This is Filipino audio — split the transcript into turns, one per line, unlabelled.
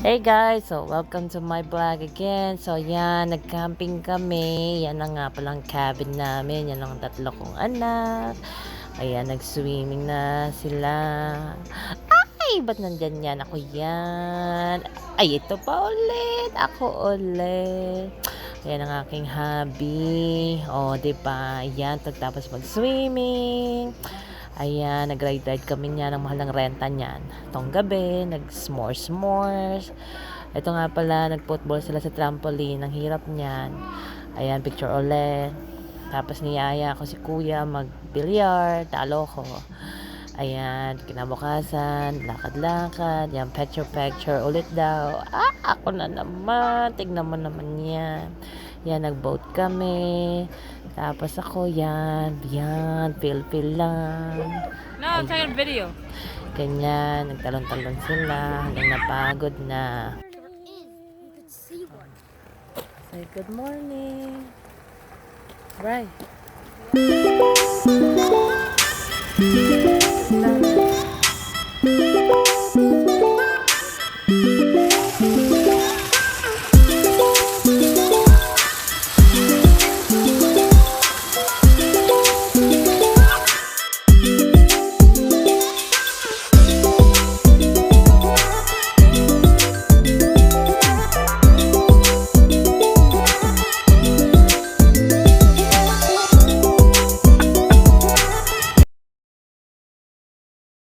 Hey guys, so welcome to my vlog again. So yan, nag-camping kami. Yan ang nga palang cabin namin. Yan ang tatlo kong anak. Ayan, nag-swimming na sila. Ay, ba't nandyan yan? Ako yan. Ay, ito pa ulit. Ako ulit. Ayan ang aking hobby. O, diba? Ayan, pagtapos mag-swimming. Ayan, nag-ride-ride kami niya ng mahal ng renta niyan. Itong gabi, nag-s'mores-s'mores. Ito nga pala, nag-football sila sa trampoline. Ang hirap niyan. Ayan, picture ulit. Tapos niyaya ako si kuya mag-billiard. Talo ko. Ayan, kinabukasan, lakad-lakad. Yan, picture-picture ulit daw. Ako na naman. Tignan mo naman yan. Yan, nag-boat kami. Tapos ako, yan, feel lang.
No, I'm taking a video.
Ganyan, nagtalon-talon sila. Hanggang napagod na. Say good morning. Right.